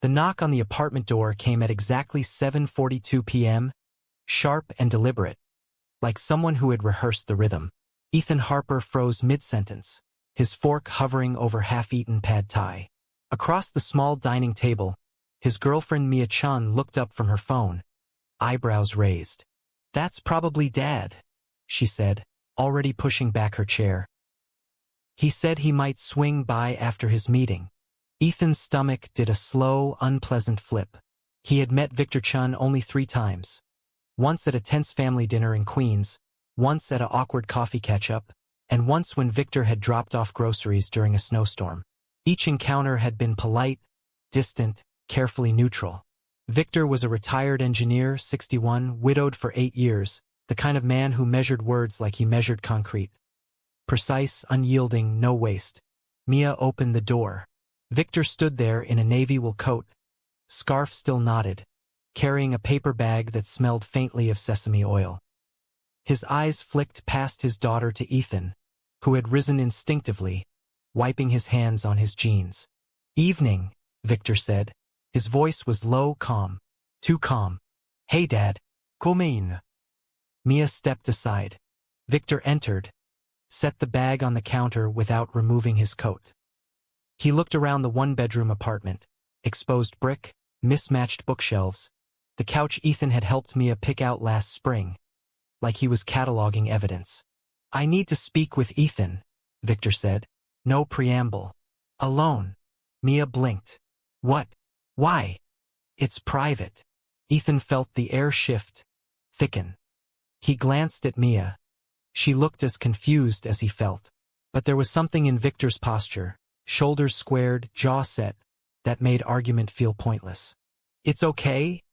The knock on the apartment door came at exactly 7:42 p.m., sharp and deliberate, like someone who had rehearsed the rhythm. Ethan Harper froze mid-sentence, his fork hovering over half-eaten pad thai. Across the small dining table, his girlfriend Mia Chun looked up from her phone, eyebrows raised. "That's probably Dad," she said, already pushing back her chair. "He said he might swing by after his meeting." Ethan's stomach did a slow, unpleasant flip. He had met Victor Chun only 3 times. Once at a tense family dinner in Queens, once at an awkward coffee catch-up, and once when Victor had dropped off groceries during a snowstorm. Each encounter had been polite, distant, carefully neutral. Victor was a retired engineer, 61, widowed for 8 years, the kind of man who measured words like he measured concrete. Precise, unyielding, no waste. Mia opened the door. Victor stood there in a navy wool coat, scarf still knotted, carrying a paper bag that smelled faintly of sesame oil. His eyes flicked past his daughter to Ethan, who had risen instinctively, wiping his hands on his jeans. "Evening," Victor said. His voice was low, calm. Too calm. "Hey, Dad." "Come in." Mia stepped aside. Victor entered, set the bag on the counter without removing his coat. He looked around the one-bedroom apartment. Exposed brick, mismatched bookshelves, the couch Ethan had helped Mia pick out last spring, like he was cataloging evidence. "I need to speak with Ethan," Victor said. No preamble. "Alone." Mia blinked. "What? Why?" "It's private." Ethan felt the air shift, thicken. He glanced at Mia. She looked as confused as he felt. But there was something in Victor's posture, shoulders squared, jaw set, that made argument feel pointless. "It's okay,"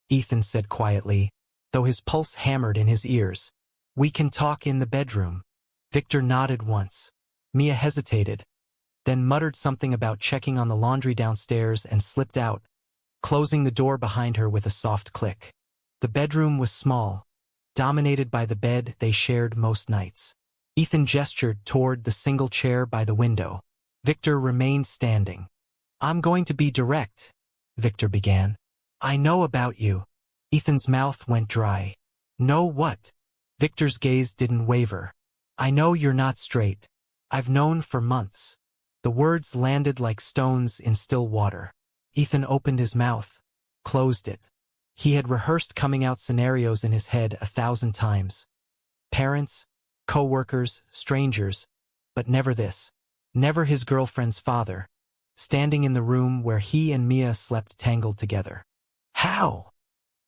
Ethan said quietly, though his pulse hammered in his ears. "We can talk in the bedroom." Victor nodded once. Mia hesitated, then muttered something about checking on the laundry downstairs and slipped out, closing the door behind her with a soft click. The bedroom was small, dominated by the bed they shared most nights. Ethan gestured toward the single chair by the window. Victor remained standing. "I'm going to be direct," Victor began. "I know about you." Ethan's mouth went dry. "Know what?" Victor's gaze didn't waver. "I know you're not straight. I've known for months." The words landed like stones in still water. Ethan opened his mouth, closed it. He had rehearsed coming out scenarios in his head 1,000 times. Parents, co-workers, strangers, but never this. Never his girlfriend's father, standing in the room where he and Mia slept tangled together. "How?"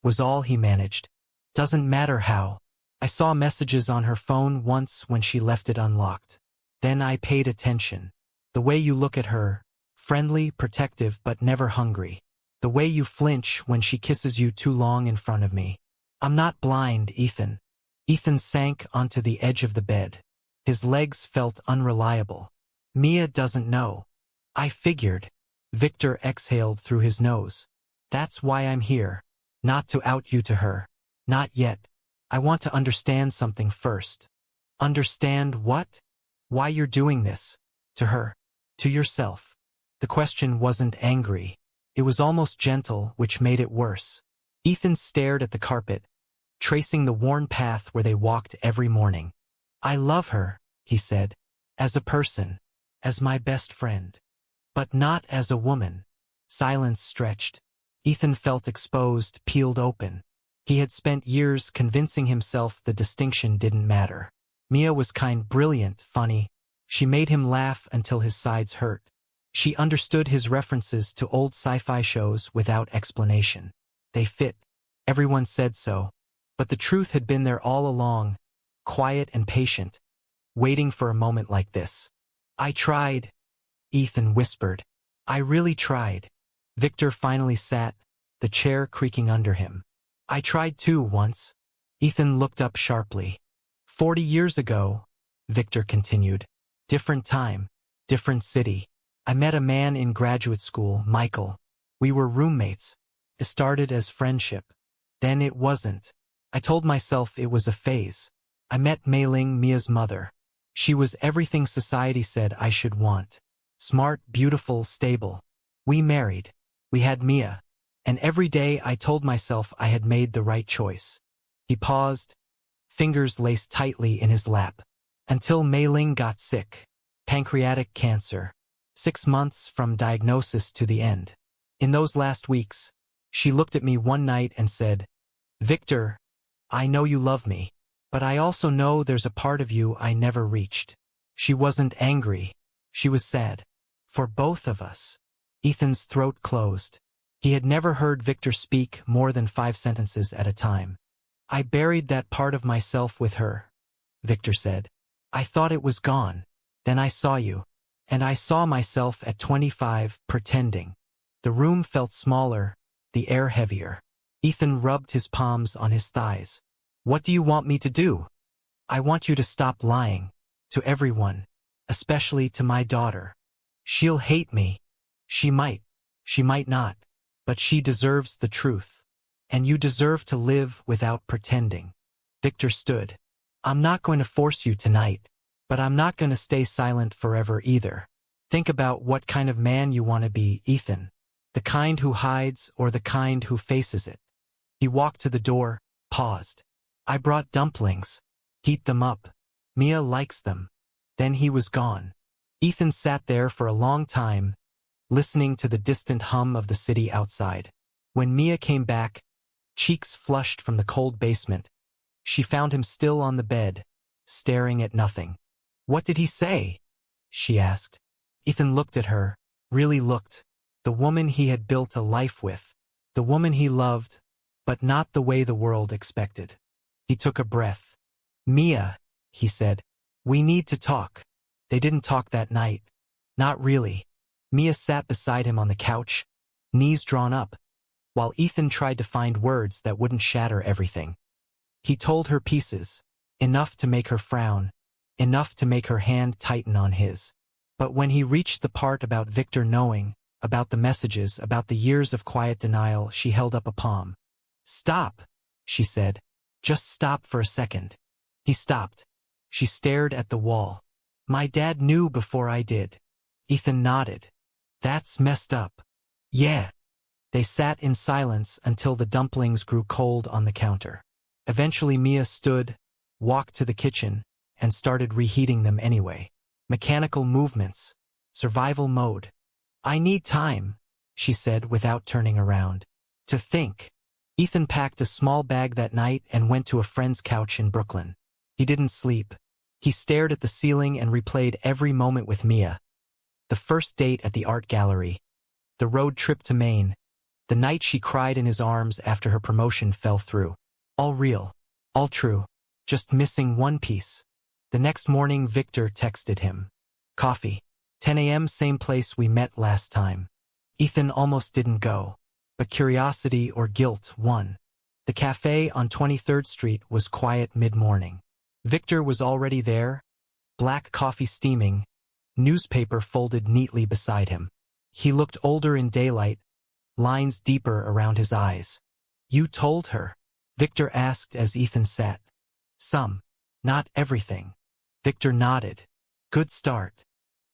was all he managed. "Doesn't matter how. I saw messages on her phone once when she left it unlocked. Then I paid attention. The way you look at her, friendly, protective, but never hungry. The way you flinch when she kisses you too long in front of me. I'm not blind, Ethan." Ethan sank onto the edge of the bed. His legs felt unreliable. "Mia doesn't know." "I figured." Victor exhaled through his nose. "That's why I'm here. Not to out you to her. Not yet. I want to understand something first." "Understand what?" "Why you're doing this. To her. To yourself." The question wasn't angry. It was almost gentle, which made it worse. Ethan stared at the carpet, tracing the worn path where they walked every morning. "I love her," he said. "As a person. As my best friend. But not as a woman." Silence stretched. Ethan felt exposed, peeled open. He had spent years convincing himself the distinction didn't matter. Mia was kind, brilliant, funny. She made him laugh until his sides hurt. She understood his references to old sci-fi shows without explanation. They fit. Everyone said so. But the truth had been there all along, quiet and patient, waiting for a moment like this. "I tried," Ethan whispered. "I really tried." Victor finally sat, the chair creaking under him. "I tried too once." Ethan looked up sharply. 40 years ago, Victor continued. Different time, different city. I met a man in graduate school, Michael. We were roommates. It started as friendship. Then it wasn't. I told myself it was a phase. I met Mei Ling, Mia's mother. She was everything society said I should want. Smart, beautiful, stable. We married. We had Mia. And every day I told myself I had made the right choice. He paused, fingers laced tightly in his lap. Until Mei Ling got sick. Pancreatic cancer. 6 months from diagnosis to the end. In those last weeks, she looked at me one night and said, "Victor, I know you love me, but I also know there's a part of you I never reached." She wasn't angry. She was sad. For both of us. Ethan's throat closed. He had never heard Victor speak more than 5 sentences at a time. "I buried that part of myself with her," Victor said. "I thought it was gone. Then I saw you. And I saw myself at 25, pretending." The room felt smaller, the air heavier. Ethan rubbed his palms on his thighs. "What do you want me to do?" "I want you to stop lying. To everyone. Especially to my daughter. She'll hate me. She might not. But she deserves the truth. And you deserve to live without pretending." Victor stood. "I'm not going to force you tonight. But I'm not going to stay silent forever either. Think about what kind of man you want to be, Ethan. The kind who hides or the kind who faces it." He walked to the door, paused. "I brought dumplings. Heat them up. Mia likes them." Then he was gone. Ethan sat there for a long time, listening to the distant hum of the city outside. When Mia came back, cheeks flushed from the cold basement, she found him still on the bed, staring at nothing. "What did he say?" she asked. Ethan looked at her, really looked. The woman he had built a life with. The woman he loved, but not the way the world expected. He took a breath. "Mia," he said, "we need to talk." They didn't talk that night. Not really. Mia sat beside him on the couch, knees drawn up, while Ethan tried to find words that wouldn't shatter everything. He told her pieces, enough to make her frown, enough to make her hand tighten on his. But when he reached the part about Victor knowing, about the messages, about the years of quiet denial, she held up a palm. "Stop," she said. "Just stop for a second." He stopped. She stared at the wall. "My dad knew before I did." Ethan nodded. "That's messed up." "Yeah." They sat in silence until the dumplings grew cold on the counter. Eventually Mia stood, walked to the kitchen, and started reheating them anyway. Mechanical movements. Survival mode. "I need time," she said without turning around. "To think." Ethan packed a small bag that night and went to a friend's couch in Brooklyn. He didn't sleep. He stared at the ceiling and replayed every moment with Mia. The first date at the art gallery. The road trip to Maine. The night she cried in his arms after her promotion fell through. All real. All true. Just missing one piece. The next morning Victor texted him. "Coffee. 10 a.m. same place we met last time." Ethan almost didn't go. But curiosity or guilt won. The cafe on 23rd Street was quiet mid-morning. Victor was already there, black coffee steaming, newspaper folded neatly beside him. He looked older in daylight, lines deeper around his eyes. "You told her?" Victor asked as Ethan sat. "Some. Not everything." Victor nodded. "Good start."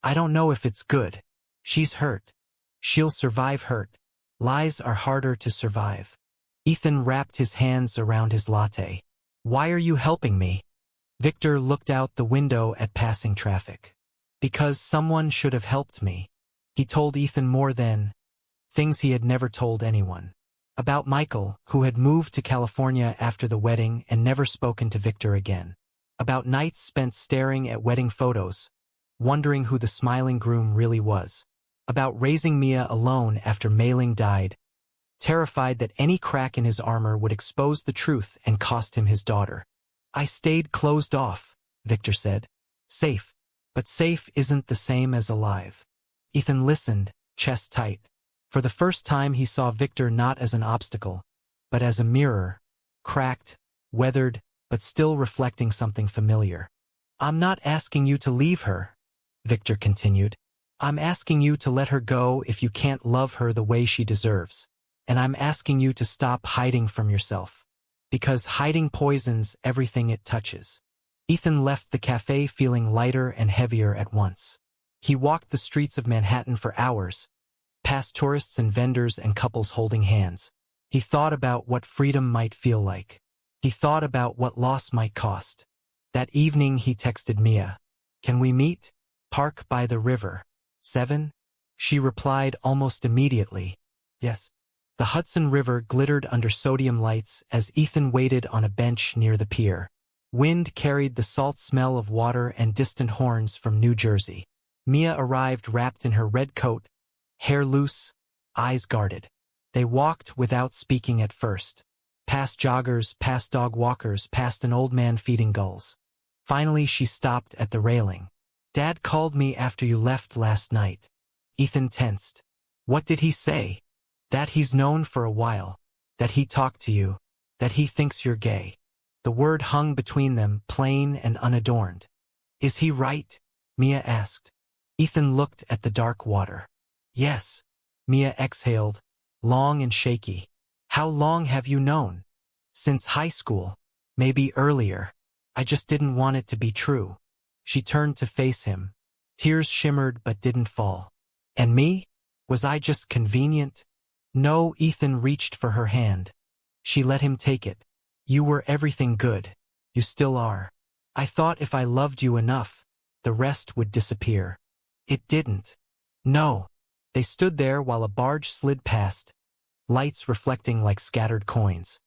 "I don't know if it's good. She's hurt. She'll survive hurt. Lies are harder to survive." Ethan wrapped his hands around his latte. "Why are you helping me?" Victor looked out the window at passing traffic. "Because someone should have helped me." He told Ethan more than things he had never told anyone. About Michael, who had moved to California after the wedding and never spoken to Victor again. About nights spent staring at wedding photos, wondering who the smiling groom really was. About raising Mia alone after Mei Ling died, terrified that any crack in his armor would expose the truth and cost him his daughter. "I stayed closed off," Victor said. "Safe. But safe isn't the same as alive." Ethan listened, chest tight. For the first time he saw Victor not as an obstacle, but as a mirror, cracked, weathered, but still reflecting something familiar. "I'm not asking you to leave her," Victor continued. "I'm asking you to let her go if you can't love her the way she deserves. And I'm asking you to stop hiding from yourself. Because hiding poisons everything it touches." Ethan left the cafe feeling lighter and heavier at once. He walked the streets of Manhattan for hours, past tourists and vendors and couples holding hands. He thought about what freedom might feel like. He thought about what loss might cost. That evening he texted Mia. "Can we meet? Park by the river. 7?" She replied almost immediately, "Yes." The Hudson River glittered under sodium lights as Ethan waited on a bench near the pier. Wind carried the salt smell of water and distant horns from New Jersey. Mia arrived wrapped in her red coat, hair loose, eyes guarded. They walked without speaking at first. Past joggers, past dog walkers, past an old man feeding gulls. Finally she stopped at the railing. "Dad called me after you left last night." Ethan tensed. "What did he say?" "That he's known for a while. That he talked to you. That he thinks you're gay." The word hung between them, plain and unadorned. "Is he right?" Mia asked. Ethan looked at the dark water. "Yes." Mia exhaled, long and shaky. "How long have you known?" "Since high school. Maybe earlier. I just didn't want it to be true." She turned to face him. Tears shimmered but didn't fall. "And me? Was I just convenient?" "No." Ethan reached for her hand. She let him take it. "You were everything good. You still are. I thought if I loved you enough, the rest would disappear." It didn't. "No." They stood there while a barge slid past, lights reflecting like scattered coins.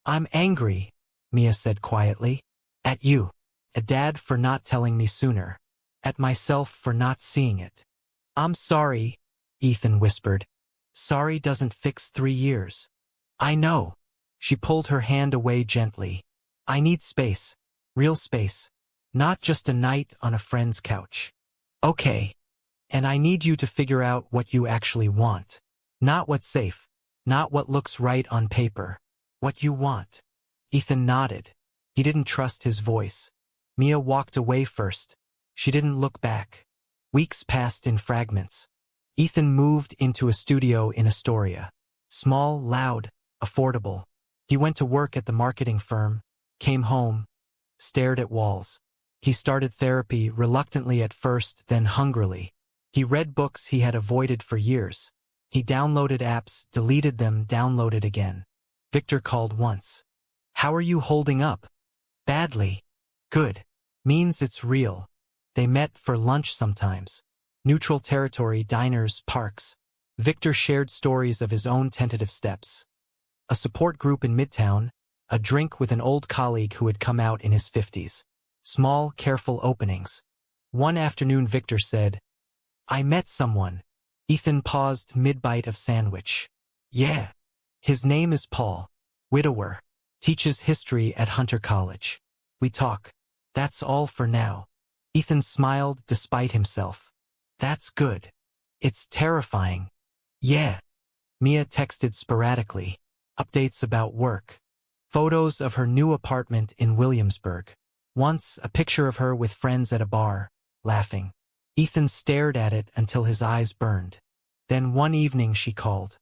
"I'm angry," Mia said quietly. "At you. At Dad for not telling me sooner. At myself for not seeing it." "I'm sorry," Ethan whispered. "Sorry doesn't fix 3 years." "I know." She pulled her hand away gently. "I need space. Real space. Not just a night on a friend's couch." "Okay. And I need you to figure out what you actually want. Not what's safe. Not what looks right on paper. What you want." Ethan nodded. He didn't trust his voice. Mia walked away first. She didn't look back. Weeks passed in fragments. Ethan moved into a studio in Astoria. Small, loud, affordable. He went to work at the marketing firm, came home, stared at walls. He started therapy, reluctantly at first, then hungrily. He read books he had avoided for years. He downloaded apps, deleted them, downloaded again. Victor called once. "How are you holding up?" "Badly." "Good. Means it's real." They met for lunch sometimes. Neutral territory, diners, parks. Victor shared stories of his own tentative steps. A support group in Midtown, a drink with an old colleague who had come out in his 50s. Small, careful openings. One afternoon Victor said, "I met someone." Ethan paused mid-bite of sandwich. "Yeah. His name is Paul. Widower. Teaches history at Hunter College. We talk. That's all for now." Ethan smiled despite himself. "That's good." "It's terrifying." "Yeah." Mia texted sporadically. Updates about work. Photos of her new apartment in Williamsburg. Once, a picture of her with friends at a bar, laughing. Ethan stared at it until his eyes burned. Then one evening she called.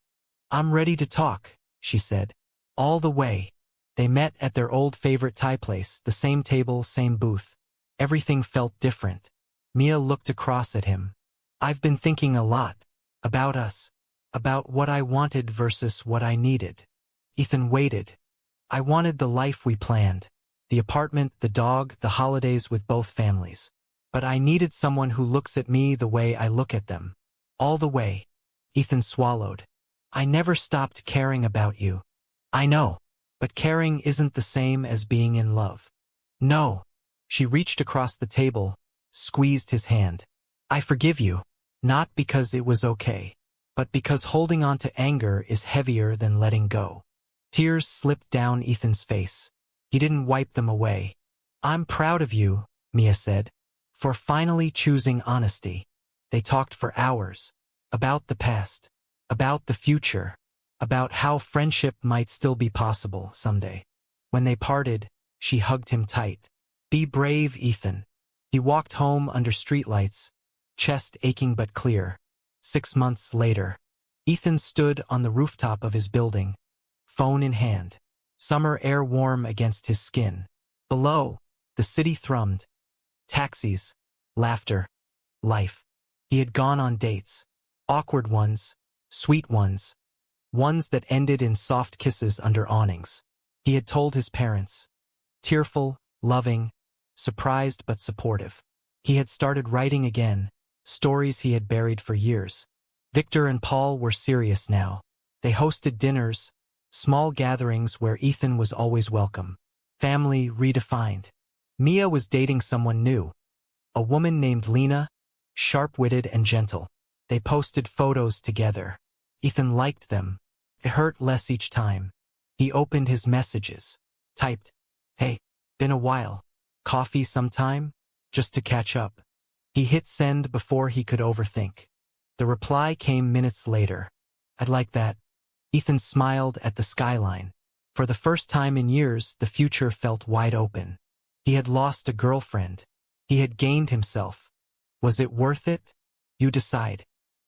"I'm ready to talk," she said. All the way. They met at their old favorite Thai place, the same table, same booth. Everything felt different. Mia looked across at him. "I've been thinking a lot. About us. About what I wanted versus what I needed." Ethan waited. "I wanted the life we planned. The apartment, the dog, the holidays with both families. But I needed someone who looks at me the way I look at them. All the way." Ethan swallowed. "I never stopped caring about you." "I know. But caring isn't the same as being in love." "No." She reached across the table, squeezed his hand. "I forgive you. Not because it was okay. But because holding on to anger is heavier than letting go." Tears slipped down Ethan's face. He didn't wipe them away. "I'm proud of you," Mia said, "for finally choosing honesty." They talked for hours. About the past. About the future. About how friendship might still be possible someday. When they parted, she hugged him tight. "Be brave, Ethan." He walked home under streetlights, chest aching but clear. 6 months later, Ethan stood on the rooftop of his building, phone in hand. Summer air warm against his skin. Below, the city thrummed. Taxis, laughter, life. He had gone on dates. Awkward ones, Sweet ones that ended in soft kisses under awnings. He had told his parents. Tearful, loving, surprised but supportive. He had started writing again, stories he had buried for years. Victor and Paul were serious now. They hosted dinners, small gatherings where Ethan was always welcome. Family redefined. Mia was dating someone new. A woman named Lena, sharp-witted and gentle. They posted photos together. Ethan liked them. It hurt less each time. He opened his messages. Typed, "Hey, been a while. Coffee sometime? Just to catch up." He hit send before he could overthink. The reply came minutes later. "I'd like that." Ethan smiled at the skyline. For the first time in years, the future felt wide open. He had lost a girlfriend. He had gained himself. Was it worth it? You decide.